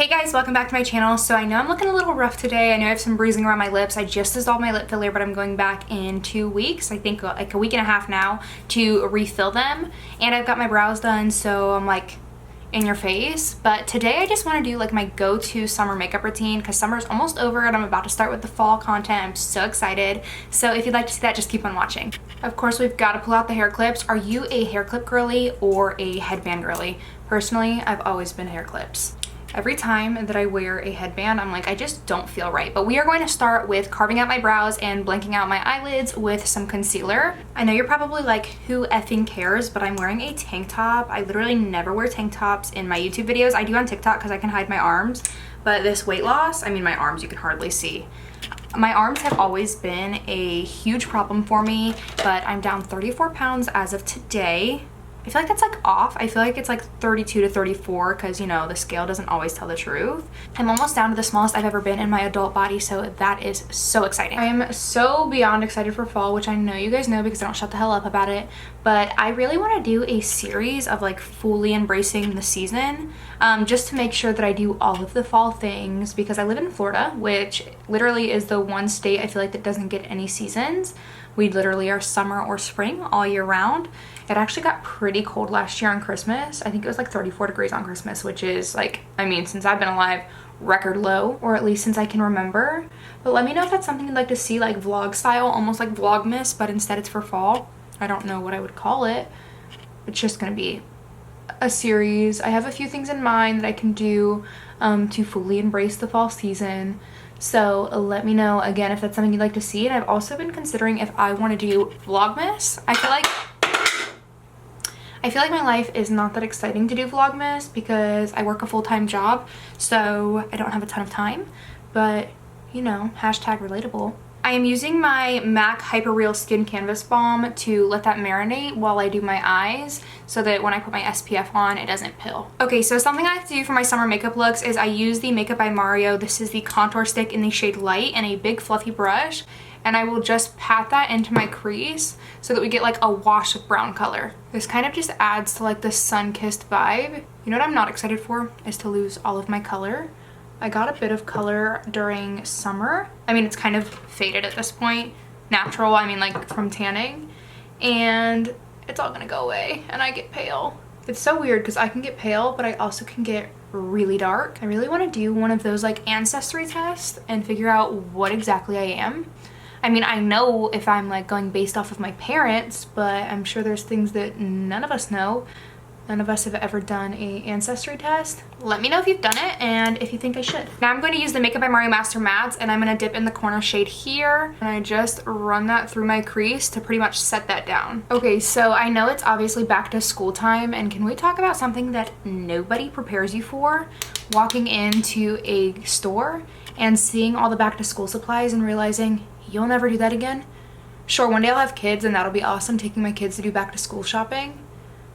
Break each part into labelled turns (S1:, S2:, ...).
S1: Hey guys, welcome back to my channel. So I know I'm looking a little rough today. I know I have some bruising around my lips. I just dissolved my lip filler, but I'm going back in 2 weeks. I think like a week and a half now to refill them. And I've got my brows done, so I'm like in your face. But today I just want to do like my go-to summer makeup routine because summer's almost over and I'm about to start with the fall content. I'm so excited. So if you'd like to see that, just keep on watching. Of course, we've got to pull out the hair clips. Are you a hair clip girly or a headband girly? Personally, I've always been hair clips. Every time that I wear a headband, I'm like, I just don't feel right. But we are going to start with carving out my brows and blanking out my eyelids with some concealer. I know you're probably like, who effing cares? But I'm wearing a tank top. I literally never wear tank tops in my YouTube videos. I do on TikTok because I can hide my arms. But this weight loss, I mean, my arms you can hardly see. My arms have always been a huge problem for me, but I'm down 34 pounds as of today. I feel like that's like off. I feel like it's like 32 to 34 because, you know, the scale doesn't always tell the truth. I'm almost down to the smallest I've ever been in my adult body, so that is so exciting. I am so beyond excited for fall, which I know you guys know because I don't shut the hell up about it. But I really want to do a series of like fully embracing the season, just to make sure that I do all of the fall things because I live in Florida, which literally is the one state I feel like that doesn't get any seasons. We literally are summer or spring all year round. It actually got pretty cold last year on Christmas. I think it was like 34 degrees on Christmas, which is like, I mean, since I've been alive, record low, or at least since I can remember. But let me know if that's something you'd like to see, like vlog style, almost like Vlogmas, but instead it's for fall. I don't know what I would call it. It's just gonna be a series. I have a few things in mind that I can do to fully embrace the fall season. So let me know again if that's something you'd like to see. And I've also been considering if I want to do Vlogmas. I feel like my life is not that exciting to do Vlogmas because I work a full-time job, so I don't have a ton of time. But, you know, hashtag relatable. I am using my MAC Hyper Real Skin Canvas Balm to let that marinate while I do my eyes so that when I put my SPF on, it doesn't pill. Okay, so something I have to do for my summer makeup looks is I use the Makeup by Mario. This is the contour stick in the shade Light and a big fluffy brush. And I will just pat that into my crease so that we get like a wash of brown color. This kind of just adds to like the sun-kissed vibe. You know what I'm not excited for is to lose all of my color. I got a bit of color during summer. I mean, it's kind of faded at this point. Natural, I mean like from tanning. And it's all gonna go away and I get pale. It's so weird because I can get pale, but I also can get really dark. I really want to do one of those like ancestry tests and figure out what exactly I am. I mean, I know if I'm like going based off of my parents, but I'm sure there's things that none of us know. None of us have ever done a ancestry test. Let me know if you've done it and if you think I should. Now I'm going to use the Makeup by Mario Master Mattes and I'm going to dip in the corner shade here. And I just run that through my crease to pretty much set that down. Okay, so I know it's obviously back to school time, and can we talk about something that nobody prepares you for? Walking into a store and seeing all the back to school supplies and realizing you'll never do that again. Sure, one day I'll have kids and that'll be awesome, taking my kids to do back to school shopping.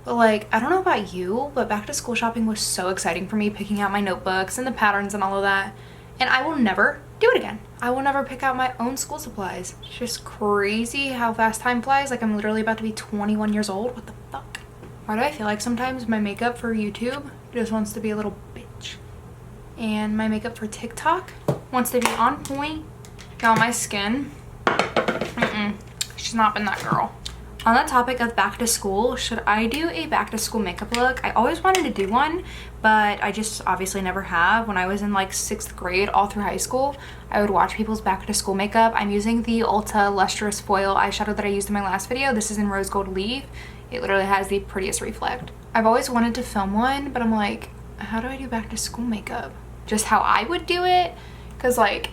S1: But like, I don't know about you, but back to school shopping was so exciting for me, picking out my notebooks and the patterns and all of that. And I will never do it again. I will never pick out my own school supplies. It's just crazy how fast time flies. Like, I'm literally about to be 21 years old. What the fuck? Why do I feel like sometimes my makeup for YouTube just wants to be a little bitch? And my makeup for TikTok wants to be on point. Now my skin, she's not been that girl. On the topic of back to school, should I do a back to school makeup look? I always wanted to do one, but I just obviously never have. When I was in like 6th grade all through high school, I would watch people's back to school makeup. I'm using the Ulta Lustrous Foil eyeshadow that I used in my last video. This is in Rose Gold Leaf. It literally has the prettiest reflect. I've always wanted to film one, but I'm like, how do I do back to school makeup? Just how I would do it? Because like,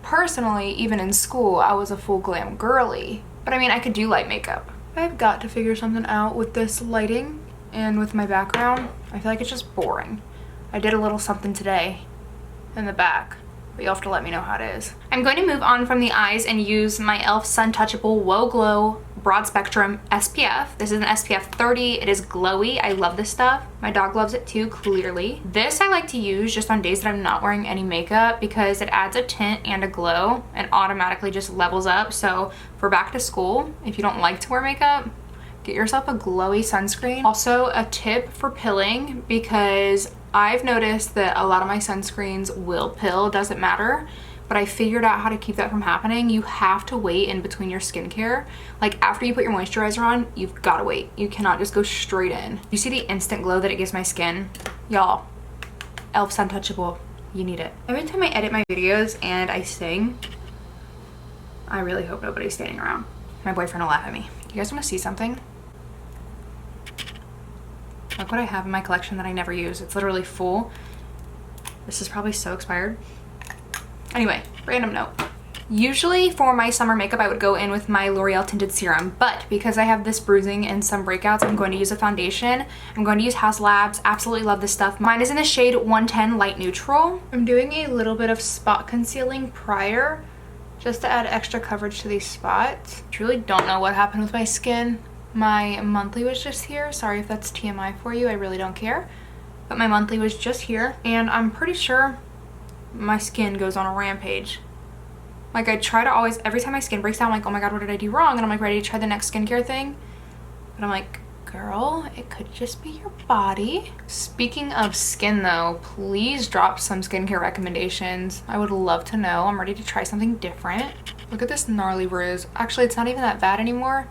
S1: personally, even in school, I was a full glam girly. But I mean, I could do light makeup. I've got to figure something out with this lighting and with my background. I feel like it's just boring. I did a little something today in the back, but you'll have to let me know how it is. I'm going to move on from the eyes and use my e.l.f. Sun Touchable Whoa Glow Broad Spectrum SPF. This is an SPF 30. It is glowy. I love this stuff. My dog loves it too, clearly. This I like to use just on days that I'm not wearing any makeup because it adds a tint and a glow and automatically just levels up. So for back to school, if you don't like to wear makeup, get yourself a glowy sunscreen. Also a tip for pilling, because I've noticed that a lot of my sunscreens will pill, doesn't matter, but I figured out how to keep that from happening. You have to wait in between your skincare. Like after you put your moisturizer on, you've got to wait. You cannot just go straight in. You see the instant glow that it gives my skin? Y'all, e.l.f.'s Untouchable. You need it. Every time I edit my videos and I sing, I really hope nobody's standing around. My boyfriend will laugh at me. You guys want to see something? Look what I have in my collection that I never use. It's literally full. This is probably so expired. Anyway, random note. Usually for my summer makeup, I would go in with my L'Oreal Tinted Serum, but because I have this bruising and some breakouts, I'm going to use a foundation. I'm going to use Haus Labs. Absolutely love this stuff. Mine is in the shade 110 Light Neutral. I'm doing a little bit of spot concealing prior, just to add extra coverage to these spots. I truly don't know what happened with my skin. My monthly was just here. Sorry if that's TMI for you, I really don't care. But my monthly was just here, and I'm pretty sure my skin goes on a rampage. Like I try to always, every time my skin breaks down, I'm like, oh my god, what did I do wrong? And I'm like ready to try the next skincare thing. But I'm like, girl, it could just be your body. Speaking of skin though, please drop some skincare recommendations. I would love to know. I'm ready to try something different. Look at this gnarly bruise. Actually, it's not even that bad anymore.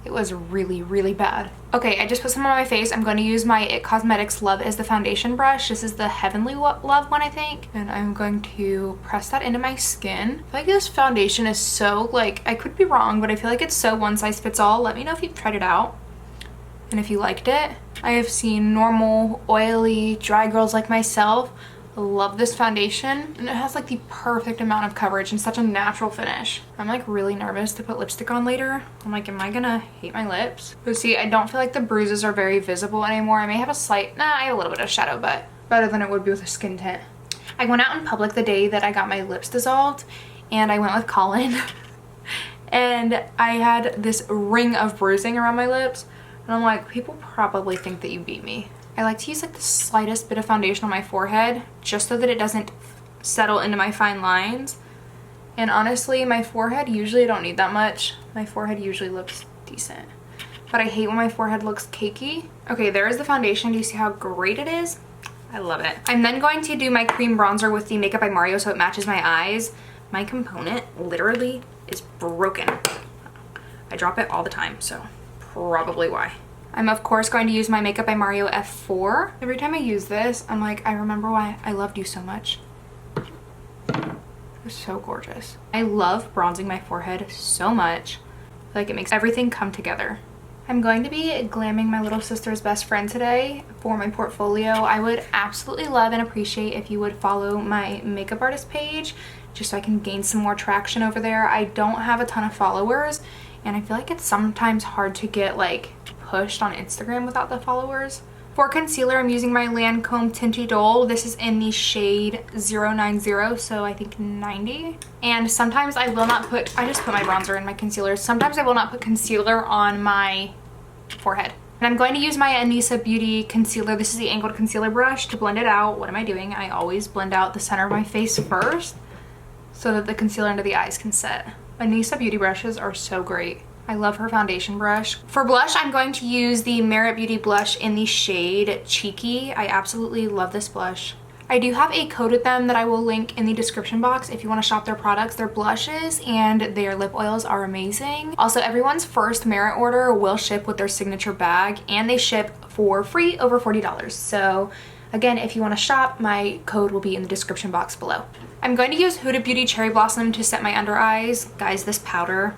S1: It was really, really bad. Okay, I just put some on my face. I'm going to use my IT Cosmetics Love is the foundation brush. This is the Heavenly Love one, I think. And I'm going to press that into my skin. I feel like this foundation is so, like, I could be wrong, but I feel like it's so one size fits all. Let me know if you've tried it out and if you liked it. I have seen normal, oily, dry girls like myself love this foundation, and it has like the perfect amount of coverage and such a natural finish. I'm like really nervous to put lipstick on later. I'm like, am I gonna hate my lips? But see, I don't feel like the bruises are very visible anymore. I may have a slight, I have a little bit of shadow, but better than it would be with a skin tint. I went out in public the day that I got my lips dissolved, and I went with Colin and I had this ring of bruising around my lips, and I'm like, people probably think that you beat me. I like to use like the slightest bit of foundation on my forehead just so that it doesn't settle into my fine lines. And honestly, my forehead usually I don't need that much. My forehead usually looks decent. But I hate when my forehead looks cakey. Okay, there is the foundation. Do you see how great it is? I love it. I'm then going to do my cream bronzer with the Makeup by Mario so it matches my eyes. My component literally is broken. I drop it all the time, so probably why. I'm of course going to use my Makeup by Mario F4. Every time I use this, I'm like, I remember why I loved you so much. You're so gorgeous. I love bronzing my forehead so much. I feel like it makes everything come together. I'm going to be glamming my little sister's best friend today for my portfolio. I would absolutely love and appreciate if you would follow my makeup artist page just so I can gain some more traction over there. I don't have a ton of followers, and I feel like it's sometimes hard to get like pushed on Instagram without the followers. For concealer, I'm using my Lancome Tinty Dole. This is in the shade 090, so I think 90. And sometimes I will not put, I just put my bronzer in my concealer. Sometimes I will not put concealer on my forehead. And I'm going to use my Anissa Beauty concealer. This is the angled concealer brush to blend it out. What am I doing? I always blend out the center of my face first so that the concealer under the eyes can set. Anissa Beauty brushes are so great. I love her foundation brush. For blush, I'm going to use the Merit Beauty blush in the shade Cheeky. I absolutely love this blush. I do have a code with them that I will link in the description box if you want to shop their products. Their blushes and their lip oils are amazing. Also, everyone's first Merit order will ship with their signature bag, and they ship for free over $40. So again, if you want to shop, my code will be in the description box below. I'm going to use Huda Beauty Cherry Blossom to set my under eyes. Guys, this powder,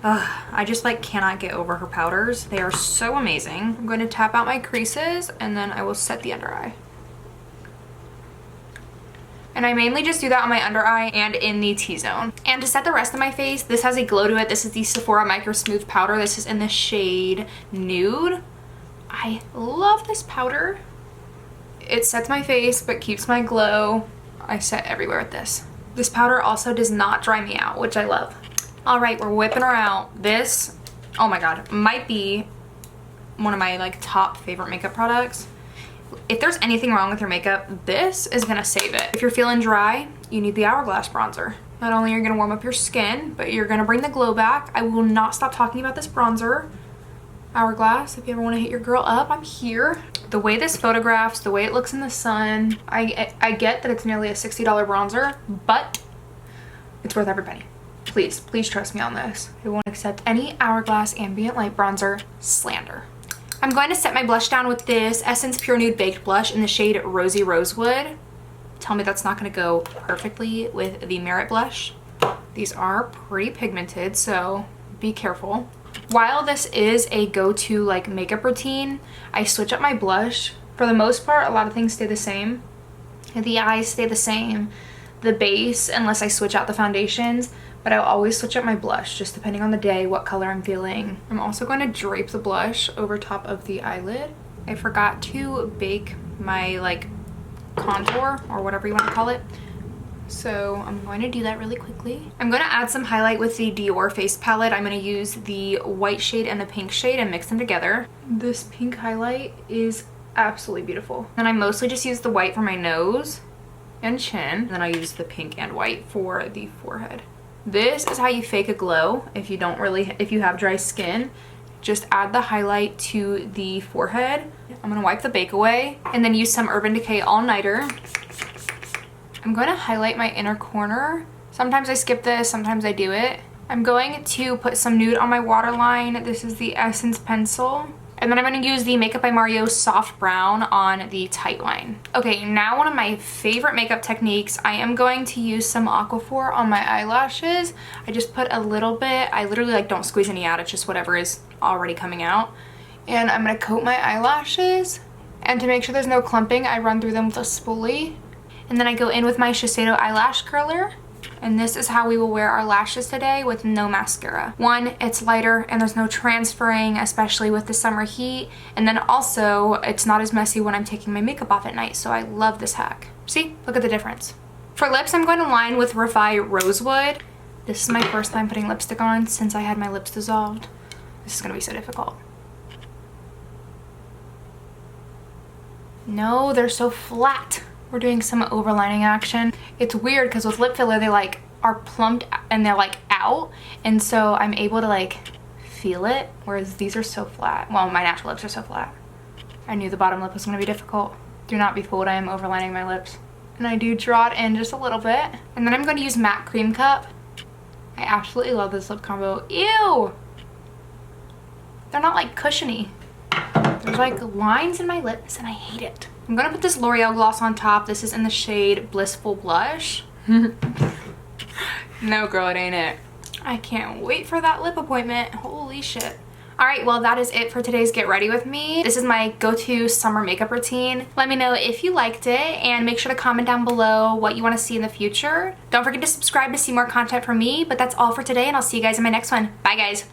S1: I just like cannot get over her powders. They are so amazing. I'm going to tap out my creases and then I will set the under eye. And I mainly just do that on my under eye and in the T-zone. And to set the rest of my face, this has a glow to it. This is the Sephora Micro Smooth Powder. This is in the shade Nude. I love this powder. It sets my face but keeps my glow. I set everywhere with this. This powder also does not dry me out, which I love. All right, we're whipping her out. This, oh my god, might be one of my like top favorite makeup products. If there's anything wrong with your makeup, this is gonna save it. If you're feeling dry, you need the Hourglass bronzer. Not only are you gonna warm up your skin, but you're gonna bring the glow back. I will not stop talking about this bronzer. Hourglass, if you ever wanna hit your girl up, I'm here. The way this photographs, the way it looks in the sun, I get that it's nearly a $60 bronzer, but it's worth every penny. Please, please trust me on this. I won't accept any Hourglass Ambient Light Bronzer slander. I'm going to set my blush down with this Essence Pure Nude Baked Blush in the shade Rosy Rosewood. Tell me that's not going to go perfectly with the Merit blush. These are pretty pigmented, so be careful. While this is a go-to like makeup routine, I switch up my blush. For the most part, a lot of things stay the same. The eyes stay the same, the base, unless I switch out the foundations, but I'll always switch up my blush just depending on the day, what color I'm feeling. I'm also going to drape the blush over top of the eyelid. I forgot to bake my like contour or whatever you want to call it. So I'm going to do that really quickly. I'm going to add some highlight with the Dior Face Palette. I'm going to use the white shade and the pink shade and mix them together. This pink highlight is absolutely beautiful. And I mostly just use the white for my nose and chin. And then I use the pink and white for the forehead. This is how you fake a glow if you have dry skin. Just add the highlight to the forehead. I'm going to wipe the bake away and then use some Urban Decay All Nighter. I'm going to highlight my inner corner. Sometimes I skip this, sometimes I do it. I'm going to put some nude on my waterline. This is the Essence pencil. And then I'm going to use the Makeup by Mario Soft Brown on the tight line. Okay, now one of my favorite makeup techniques. I am going to use some Aquaphor on my eyelashes. I just put a little bit. I literally like don't squeeze any out. It's just whatever is already coming out. And I'm going to coat my eyelashes. And to make sure there's no clumping, I run through them with a spoolie. And then I go in with my Shiseido eyelash curler. And this is how we will wear our lashes today with no mascara. One, it's lighter and there's no transferring, especially with the summer heat. And then also, it's not as messy when I'm taking my makeup off at night. So I love this hack. See? Look at the difference. For lips, I'm going to line with Refi Rosewood. This is my first time putting lipstick on since I had my lips dissolved. This is going to be so difficult. No, they're so flat. We're doing some overlining action. It's weird because with lip filler, they like are plumped and they're like out. And so I'm able to like feel it, whereas these are so flat. Well, my natural lips are so flat. I knew the bottom lip was gonna be difficult. Do not be fooled, I am overlining my lips. And I do draw it in just a little bit. And then I'm gonna use Matte Cream Cup. I absolutely love this lip combo. Ew! They're not like cushiony. There's like lines in my lips and I hate it. I'm gonna put this L'Oreal gloss on top. This is in the shade Blissful Blush. No girl, it ain't it. I can't wait for that lip appointment. Holy shit. Alright, well that is it for today's Get Ready With Me. This is my go-to summer makeup routine. Let me know if you liked it and make sure to comment down below what you want to see in the future. Don't forget to subscribe to see more content from me, but that's all for today and I'll see you guys in my next one. Bye guys.